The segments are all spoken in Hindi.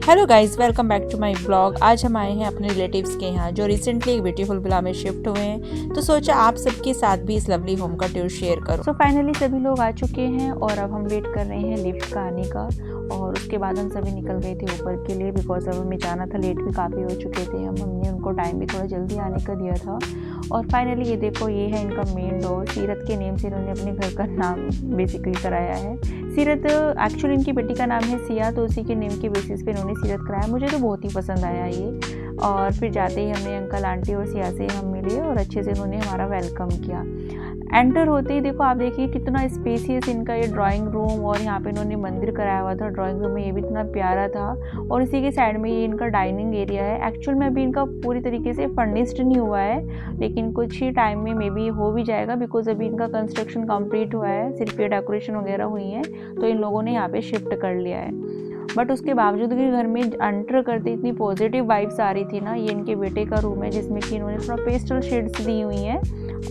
Hello guys, welcome back to my blog. आज हम आए हैं अपने रिलेटिव्स के यहाँ जो रिसेंटली एक ब्यूटीफुल विला में शिफ्ट हुए हैं। तो सोचा आप सबके साथ भी इस लवली होम का टूर शेयर करो। सो फाइनली सभी लोग आ चुके हैं और अब हम वेट कर रहे हैं लिफ्ट का आने का। और उसके बाद हम सभी निकल गए थे ऊपर के लिए, बिकॉज अब हमें जाना था, लेट भी काफ़ी हो चुके थे। हमने उनको टाइम भी थोड़ा जल्दी आने का दिया था। और फाइनली ये देखो, ये है इनका मेन डोर। सीरत के नेम से इन्होंने अपने घर का नाम बेसिकली कराया है। सीरत एक्चुअली इनकी बेटी का नाम है सिया, तो उसी के नेम के बेसिस पे इन्होंने सीरत कराया। मुझे तो बहुत ही पसंद आया ये। और फिर जाते ही हमें अंकल आंटी और सिया से हम मिले और अच्छे से उन्होंने हमारा वेलकम किया। एंटर होते ही देखो, आप देखिए कितना स्पेसियस इनका ये ड्राइंग रूम, और यहाँ पे इन्होंने मंदिर कराया हुआ था ड्राइंग रूम में, ये भी इतना प्यारा था। और इसी के साइड में ये इनका डाइनिंग एरिया है। एक्चुअल में अभी इनका पूरी तरीके से फर्निश्ड नहीं हुआ है, लेकिन कुछ ही टाइम में मे बी हो भी जाएगा, बिकॉज अभी इनका कंस्ट्रक्शन कंप्लीट हुआ है, सिर्फ ये डेकोरेशन वगैरह हुई है, तो इन लोगों ने यहाँ पे शिफ्ट कर लिया है। बट उसके बावजूद भी घर में एंटर करते इतनी पॉजिटिव वाइब्स आ रही थी ना। ये इनके बेटे का रूम है जिसमें कि इन्होंने थोड़ा पेस्टल शेड्स दी हुई हैं,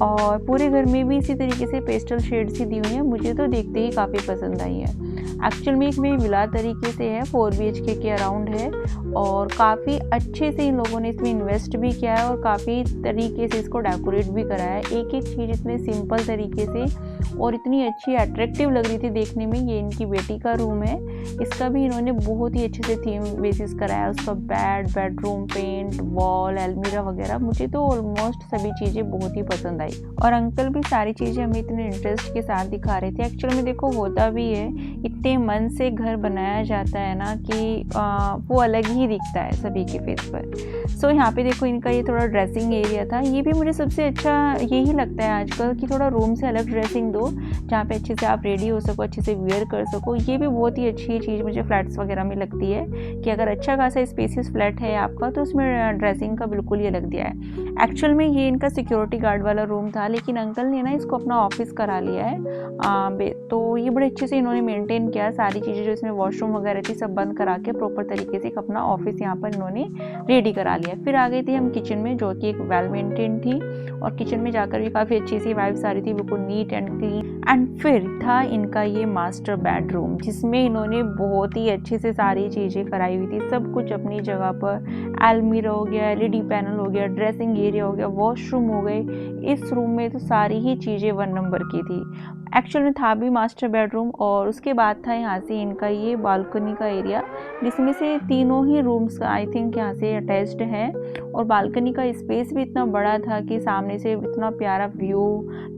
और पूरे घर में भी इसी तरीके से पेस्टल शेड्स ही दी हुई हैं। मुझे तो देखते ही काफ़ी पसंद आई है। एक्चुअल में एक मेरी विला तरीके से है, 4 BHK के अराउंड है, और काफ़ी अच्छे से इन लोगों ने इसमें इन्वेस्ट भी किया है और काफ़ी तरीके से इसको डेकोरेट भी कराया है। एक एक चीज़ इतने सिंपल तरीके से और इतनी अच्छी अट्रैक्टिव लग रही थी देखने में। ये इनकी बेटी का रूम है, इसका भी इन्होंने बहुत ही अच्छे से थीम बेसिस कराया। उसका बेडरूम, पेंट, वॉल, अलमीरा वगैरह, मुझे तो ऑलमोस्ट सभी चीज़ें बहुत ही पसंद आई। और अंकल भी सारी चीज़ें हमें इतने इंटरेस्ट के साथ दिखा रहे थे। एक्चुअल में देखो, होता भी है, इतने मन से घर बनाया जाता है ना कि वो अलग ही दिखता है सभी के फेस पर। सो यहाँ पे देखो, इनका ये थोड़ा ड्रेसिंग एरिया था। ये भी मुझे सबसे अच्छा यही लगता है आजकल कि थोड़ा रूम से अलग ड्रेसिंग दो, जहाँ पे अच्छे से आप रेडी हो सको, अच्छे से वेयर कर सको। ये भी बहुत ही अच्छी चीज़ मुझे फ्लैट्स वगैरह में लगती है कि अगर अच्छा खासा स्पेसियस फ्लैट है आपका, तो उसमें ड्रेसिंग का बिल्कुल ये लग दिया है। एक्चुअल में ये इनका सिक्योरिटी गार्ड वाला रूम था, लेकिन अंकल ने ना इसको अपना ऑफिस करा लिया है। तो ये बड़े अच्छे से इन्होंने मेंटेन किया। सारी चीज़ें जो इसमें वॉशरूम वगैरह थी सब बंद करा के प्रॉपर तरीके से अपना ऑफिस यहाँ पर इन्होंने रेडी करा लिया। फिर आ गए थे हम किचन में, जो कि एक वेल मेंटेन थी, और किचन में जाकर भी काफ़ी अच्छी सी वाइब्स आ रही थी, बिल्कुल नीट एंड क्लीन। एंड फिर था इनका ये मास्टर बेडरूम, जिसमें इन्होंने बहुत ही अच्छे से सारी चीज़ें कराई हुई थी, सब कुछ अपनी जगह पर। अलमीरा हो गया, LED पैनल हो गया, ड्रेसिंग एरिया हो गया, वॉशरूम हो गए। इस रूम में तो सारी ही चीज़ें 1 नंबर की थी। एक्चुअल में था भी मास्टर बेडरूम, और उसके बाद था यहाँ से इनका ये बालकनी का एरिया, जिसमें से तीनों ही रूम्स आई थिंक यहाँ से अटैच्ड हैं। और बालकनी का स्पेस भी इतना बड़ा था कि सामने से इतना प्यारा व्यू,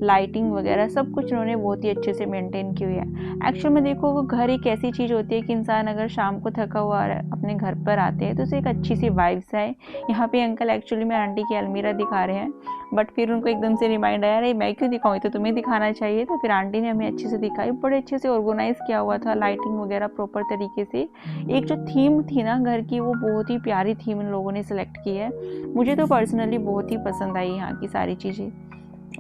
लाइटिंग वगैरह सब कुछ इन्होंने बहुत ही अच्छे से मेंटेन की हुई है। एक्चुअल में देखो, वो घर एक ऐसी चीज़ होती है कि इंसान अगर शाम को थका हुआ अपने घर पर आते हैं तो उसे एक अच्छी सी वाइब्स आए। यहाँ पे अंकल एक्चुअली में आंटी की अलमीरा दिखा रहे हैं, बट फिर उनको एकदम से रिमाइंड आया, अरे मैं क्यों दिखाऊँ, तो तुम्हें दिखाना चाहिए। तो फिर आंटी ने हमें अच्छे से दिखाई, बड़े अच्छे से ऑर्गेनाइज किया हुआ था, लाइटिंग वगैरह प्रॉपर तरीके से। एक जो थीम थी ना घर की, वो बहुत ही प्यारी थीम इन लोगों ने सेलेक्ट की है। मुझे तो पर्सनली बहुत ही पसंद आई यहाँ की सारी चीज़ें।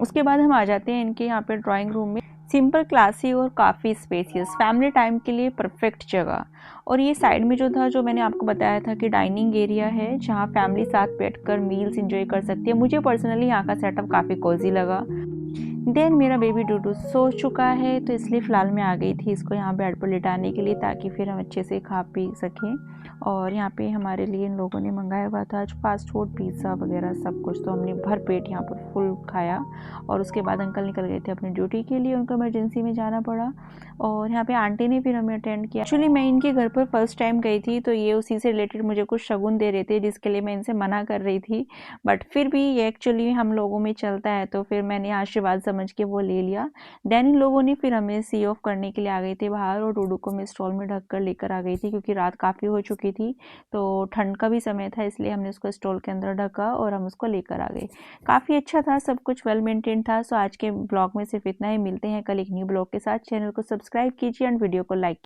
उसके बाद हम आ जाते हैं इनके यहाँ पे ड्राइंग रूम में। सिंपल, क्लासी और काफ़ी स्पेसियस, फैमिली टाइम के लिए परफेक्ट जगह। और ये साइड में जो था, जो मैंने आपको बताया था कि डाइनिंग एरिया है, जहाँ फैमिली साथ बैठकर मील्स एंजॉय कर सकती है। मुझे पर्सनली यहाँ का सेटअप काफ़ी कोजी लगा। देन मेरा बेबी डूडू सो चुका है, तो इसलिए फ़िलहाल मैं आ गई थी इसको यहाँ बेड पर लिटाने के लिए, ताकि फिर हम अच्छे से खा पी सकें। और यहाँ पे हमारे लिए इन लोगों ने मंगाया हुआ था आज फास्ट फूड, पिज़्ज़ा वगैरह सब कुछ, तो हमने भर पेट यहाँ पर फुल खाया। और उसके बाद अंकल निकल गए थे अपनी ड्यूटी के लिए, उनको इमरजेंसी में जाना पड़ा। और यहाँ पे आंटी ने फिर हमें अटेंड किया। एक्चुअली मैं इनके घर पर फर्स्ट टाइम गई थी, तो ये उसी से रिलेटेड मुझे कुछ शगुन दे रहे थे, जिसके लिए मैं इनसे मना कर रही थी, बट फिर भी ये एक्चुअली हम लोगों में चलता है, तो फिर मैंने आशीर्वाद समझ के वो ले लिया। देन इन लोगों ने फिर हमें सी ऑफ करने के लिए आ गए थे बाहर, और डूडू को मैं स्टॉल में ढक कर लेकर आ गई थी, क्योंकि रात काफ़ी हो चुकी थी, तो ठंड का भी समय था, इसलिए हमने उसको स्टॉल के अंदर ढका और हम उसको लेकर आ गए। काफ़ी अच्छा था, सब कुछ वेल मेंटेन था। सो आज के ब्लॉग में सिर्फ इतना ही। मिलते हैं कल एक न्यू ब्लॉग के साथ। चैनल को सब्सक्राइब कीजिए एंड वीडियो को लाइक